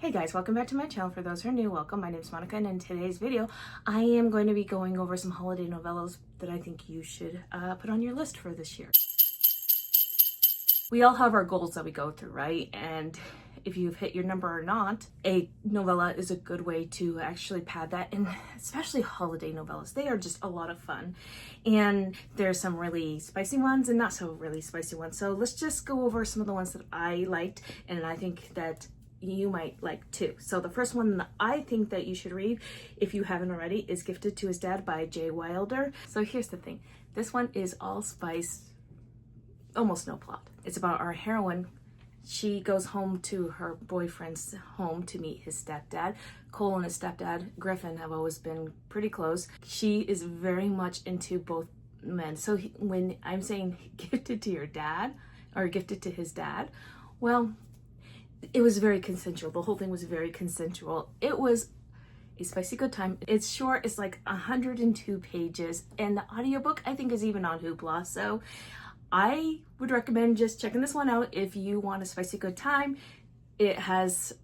Hey guys, welcome back to my channel. For those who are new, welcome. My name is Monica, and in today's video, I am going to be going over some holiday novellas that I think you should put on your list for this year. We all have our goals that we go through, right? And if you've hit your number or not, a novella is a good way to actually pad that, and especially holiday novellas. They are just a lot of fun. And there's some really spicy ones and not so really spicy ones. So let's just go over some of the ones that I liked and I think that you might like too. So the first one that I think that you should read, if you haven't already, is Gifted to His Dad by J. Wilder. So here's the thing. This one is all spice, almost no plot. It's about our heroine. She goes home to her boyfriend's home to meet his stepdad. Cole and his stepdad, Griffin, have always been pretty close. She is very much into both men. So when I'm saying gifted to your dad, or gifted to his dad, well, it was very consensual. The whole thing was very consensual. It was a spicy good time. It's short. It's like 102 pages. And the audiobook, I think, is even on Hoopla. So I would recommend just checking this one out if you want a spicy good time. It has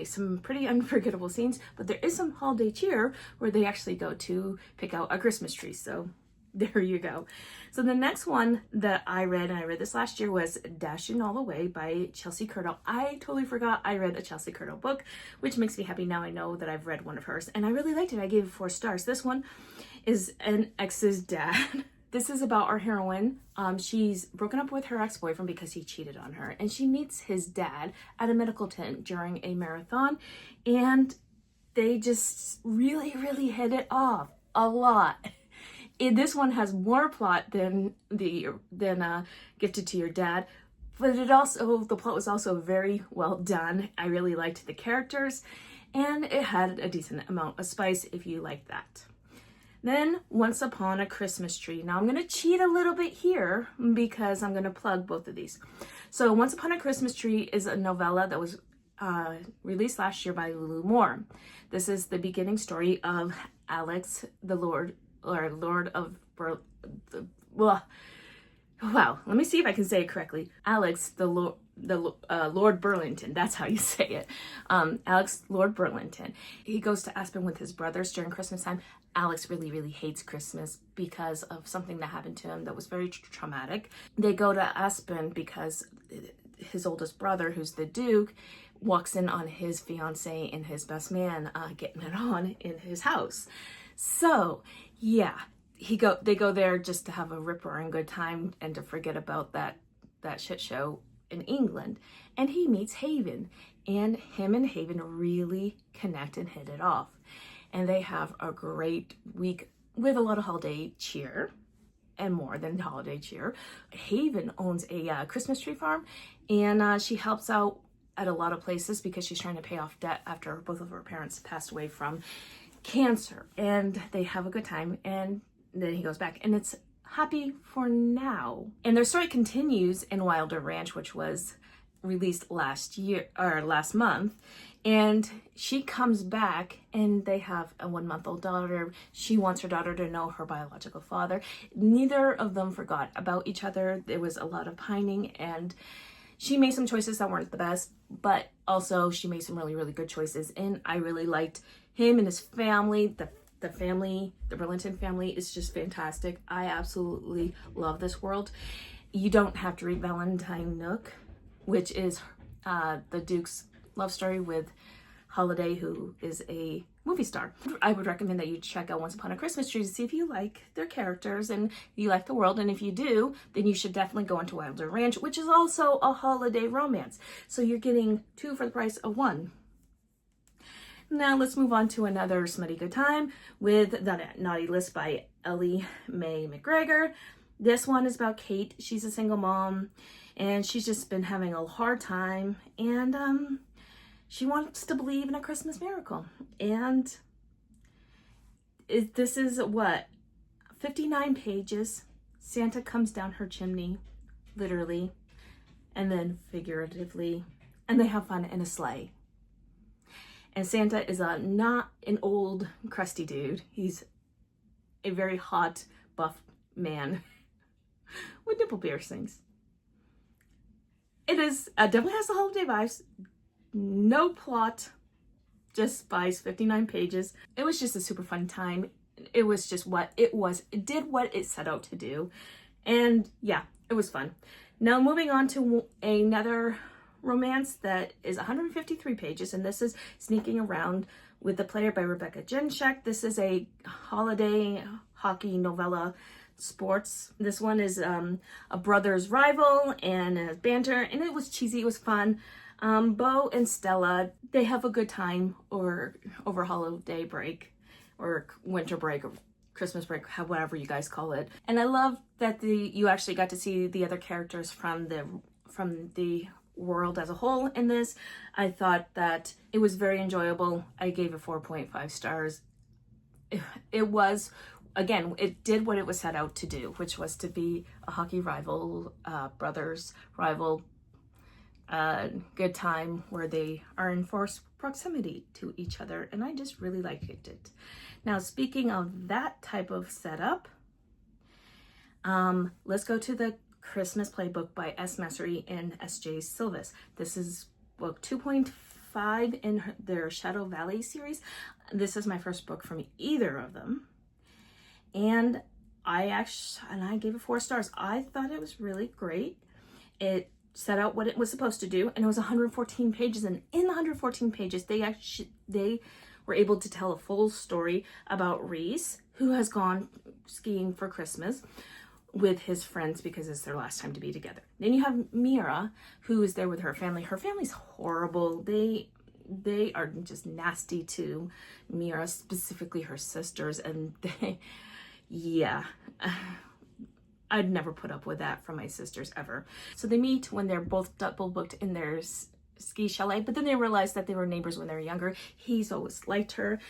some pretty unforgettable scenes, but there is some holiday cheer where they actually go to pick out a Christmas tree. So there you go. So the next one that I read, and I read this last year, was Dashing All the Way by Chelsea Curto. I totally forgot I read a Chelsea Curto book, which makes me happy. Now I know that I've read one of hers, and I really liked it. I gave it 4 stars. This one is an ex's dad. This is about our heroine. She's broken up with her ex-boyfriend because he cheated on her, and she meets his dad at a medical tent during a marathon, and they just really hit it off a lot. This one has more plot than Gifted to Your Dad, but the plot was also very well done. I really liked the characters, and it had a decent amount of spice if you like that. Then Once Upon a Christmas Tree. Now I'm going to cheat a little bit here because I'm going to plug both of these. So Once Upon a Christmas Tree is a novella that was released last year by Lulu Moore. This is the beginning story of Alex, the Lord of wow, let me see if I can say it correctly. Alex, Lord Burlington. That's how you say it. Alex, Lord Burlington. He goes to Aspen with his brothers during Christmas time. Alex really hates Christmas because of something that happened to him that was very traumatic. They go to Aspen because his oldest brother, who's the Duke, walks in on his fiance and his best man getting it on in his house. So yeah, they go there just to have a ripper and good time and to forget about that shit show in England. And he meets Haven, and him and Haven really connect and hit it off. And they have a great week with a lot of holiday cheer and more than holiday cheer. Haven owns a Christmas tree farm, and she helps out at a lot of places because she's trying to pay off debt after both of her parents passed away from cancer. And they have a good time, and then he goes back, and it's happy for now. And their story continues in Wilder Ranch, which was released last month. And she comes back, and they have a 1-month-old daughter. She wants her daughter to know her biological father. Neither of them forgot about each other. There was a lot of pining, and she made some choices that weren't the best, but also she made some really good choices. And I really liked him and his family. The Burlington family is just fantastic. I absolutely love this world. You don't have to read Valentine Nook, which is the Duke's love story with Holiday, who is a movie star. I would recommend that you check out Once Upon a Christmas Tree to see if you like their characters and you like the world. And if you do, then you should definitely go into Wilder Ranch, which is also a holiday romance. So you're getting 2 for the price of 1. Now let's move on to another smutty good time with The Naughty List by Ellie Mae McGregor. This one is about Kate. She's a single mom, and she's just been having a hard time, and she wants to believe in a Christmas miracle. And this is 59 pages. Santa comes down her chimney, literally, and then figuratively, and they have fun in a sleigh. And Santa is not an old, crusty dude. He's a very hot, buff man with nipple piercings. It is definitely has the holiday vibes. No plot, just spies, 59 pages. It was just a super fun time. It was just what it was. It did what it set out to do. And yeah, it was fun. Now moving on to another romance that is 153 pages, and this is Sneaking Around with the Player by Rebecca Jenshek. This is a holiday hockey novella sports. This one is a brother's rival and a banter, and it was cheesy, it was fun. Bo and Stella, they have a good time over holiday break or winter break or Christmas break, whatever you guys call it. And I love that you actually got to see the other characters from the world as a whole in this. I thought that it was very enjoyable. I gave it 4.5 stars. It was, again, it did what it was set out to do, which was to be a hockey rival, brothers rival, good time where they are in forced proximity to each other, and I just really liked it. Now, speaking of that type of setup, let's go to the Christmas Playbook by S. Messery and S.J. Silvis. This is book 2.5 in their Shadow Valley series. This is my first book from either of them, and I gave it 4 stars. I thought it was really great. It set out what it was supposed to do, and it was 114 pages, and in the 114 pages they were able to tell a full story about Reese, who has gone skiing for Christmas with his friends because it's their last time to be together. Then you have Mira, who is there with her family. Her family's horrible. They are just nasty to Mira, specifically her sisters, and yeah, I'd never put up with that from my sisters ever. So they meet when they're both double booked in their ski chalet, but then they realize that they were neighbors when they were younger. He's always liked her,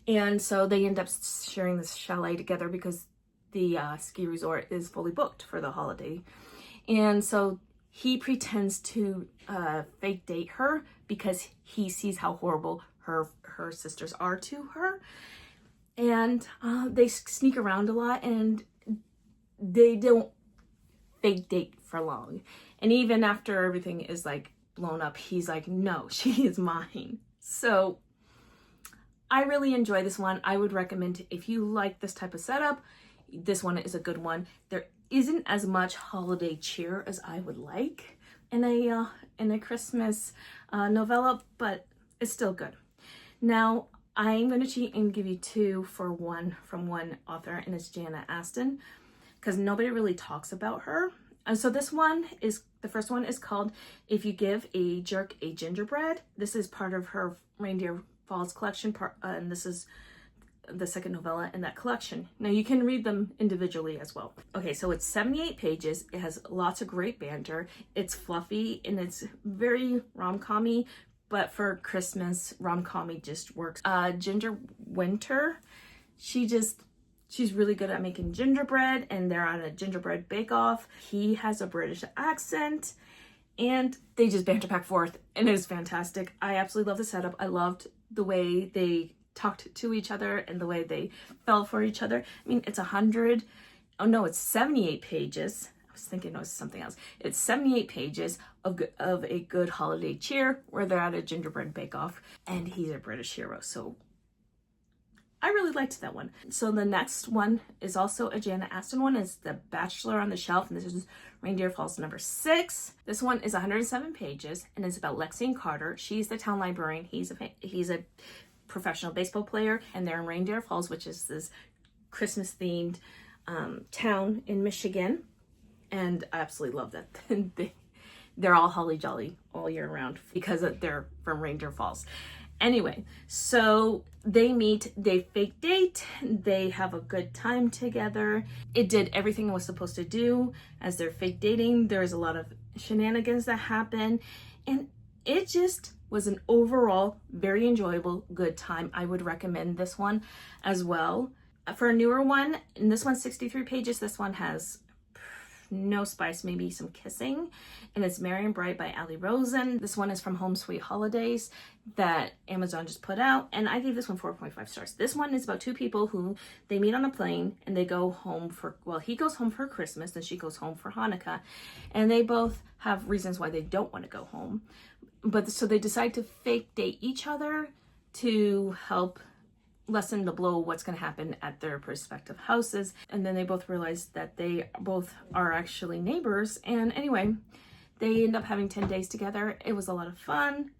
and so they end up sharing this chalet together because the ski resort is fully booked for the holiday. And so he pretends to fake date her because he sees how horrible her sisters are to her, and they sneak around a lot, and they don't fake date for long. And even after everything is like blown up, he's like, no, she is mine. So I really enjoy this one. I would recommend, if you like this type of setup, this one is a good one. There isn't as much holiday cheer as I would like in a Christmas novella, but it's still good. Now, I'm going to cheat and give you 2 for 1 from one author, and it's Jana Aston, because nobody really talks about her. And so this one is, the first one is called If You Give a Jerk a Gingerbread. This is part of her Reindeer Falls collection, and this is the second novella in that collection. Now you can read them individually as well. Okay, so it's 78 pages. It has lots of great banter. It's fluffy and it's very rom-com-y, but for Christmas, rom-com-y just works. Ginger Winter, she's really good at making gingerbread, and they're on a gingerbread bake-off. He has a British accent, and they just banter back and forth, and it is fantastic. I absolutely love the setup. I loved the way they talked to each other and the way they fell for each other. I mean, it's 78 pages. I was thinking it was something else. It's 78 pages of a good holiday cheer where they're at a gingerbread bake-off, and he's a British hero, so I really liked that one. So the next one is also a Jana Aston one. It's The Bachelor on the Shelf, and this is Reindeer Falls number 6. This one is 107 pages, and it's about Lexi and Carter. She's the town librarian. He's a professional baseball player, and they're in Reindeer Falls, which is this Christmas-themed town in Michigan, and I absolutely love that. They're all holly jolly all year round because they're from Reindeer Falls. Anyway, so they meet, they fake date, they have a good time together. It did everything it was supposed to do as they're fake dating. There's a lot of shenanigans that happen, and it just was an overall very enjoyable, good time. I would recommend this one as well. For a newer one, and this one's 63 pages, this one has no spice, maybe some kissing, and it's Merry and Bright by Ali Rosen. This one is from Home Sweet Holidays that Amazon just put out, and I gave this one 4.5 stars. This one is about 2 people who they meet on a plane, and they go home for, well, he goes home for Christmas and she goes home for Hanukkah, and they both have reasons why they don't want to go home, but so they decide to fake date each other to help lessen the blow of what's going to happen at their respective houses. And then they both realize that they both are actually neighbors. And anyway, they end up having 10 days together. It was a lot of fun.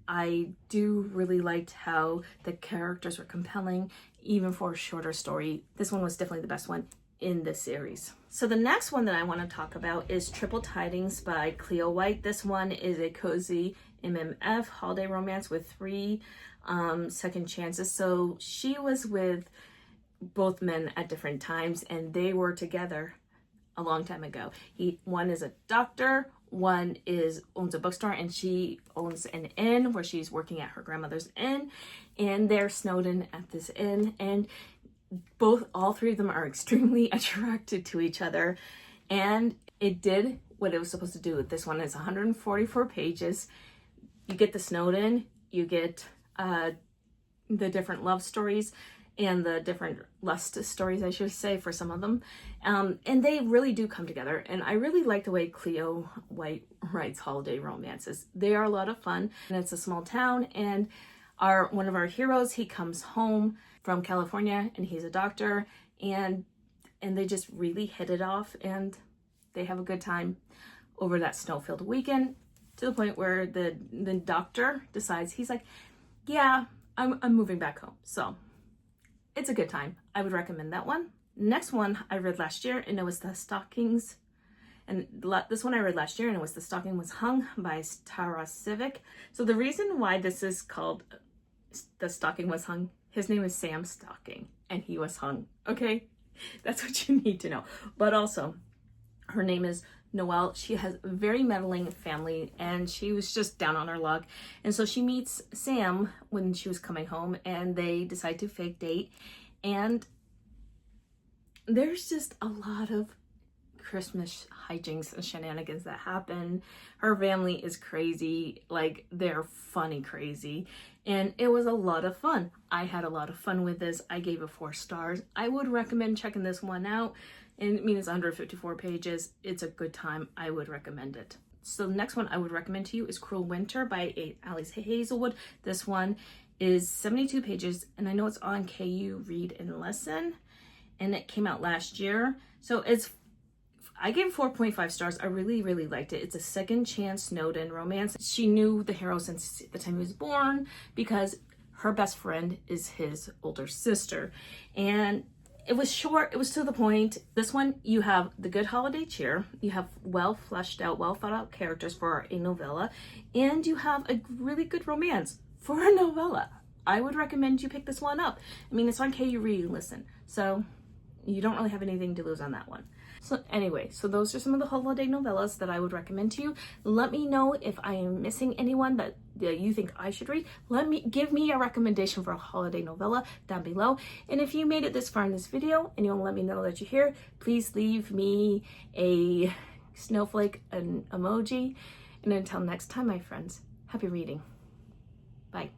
I do really liked how the characters were compelling, even for a shorter story. This one was definitely the best one in this series. So the next one that I want to talk about is Triple Tidings by Cleo White. This one is a cozy MMF holiday romance with 3 second chances. So she was with both men at different times, and they were together a long time ago. One is a doctor, one owns a bookstore, and she owns an inn where she's working at her grandmother's inn, and they're snowed in at this inn, and all 3 of them are extremely attracted to each other, and it did what it was supposed to do. This one is 144 pages. You get the snowed in, you get the different love stories and the different lust stories, I should say, for some of them. And they really do come together. And I really like the way Cleo White writes holiday romances. They are a lot of fun, and it's a small town, and one of our heroes, he comes home from California, and he's a doctor, and they just really hit it off, and they have a good time over that snow-filled weekend, to the point where the doctor decides, he's like, yeah, I'm moving back home. So it's a good time. I would recommend that one. Next one I read last year, and it was The Stockings. And this one I read last year, and it was The Stocking Was Hung by Tara Civic. So the reason why this is called The Stocking Was Hung, his name is Sam Stocking, and he was hung. Okay? That's what you need to know. But also, her name is Novella. She has a very meddling family, and she was just down on her luck. And so she meets Sam when she was coming home, and they decide to fake date. And there's just a lot of Christmas hijinks and shenanigans that happen. Her family is crazy, like they're funny crazy, and it was a lot of fun. I had a lot of fun with this. I gave it 4 stars. I would recommend checking this one out. And I mean, it's 154 pages. It's a good time. I would recommend it. So the next one I would recommend to you is Cruel Winter by Alice Hazelwood. This one is 72 pages, and I know it's on KU Read and Listen, and it came out last year. So I gave it 4.5 stars. I really, really liked it. It's a second chance Snowden romance. She knew the hero since the time he was born because her best friend is his older sister. And it was short, it was to the point. This one, you have the good holiday cheer, you have well fleshed out, well thought out characters for a novella, and you have a really good romance for a novella. I would recommend you pick this one up. I mean, it's on KU Read and Listen, so you don't really have anything to lose on that one. So anyway, so those are some of the holiday novellas that I would recommend to you. Let me know if I am missing anyone that you think I should read. Give me a recommendation for a holiday novella down below. And if you made it this far in this video and you want to let me know that you're here, please leave me a snowflake, an emoji. And until next time, my friends, happy reading. Bye.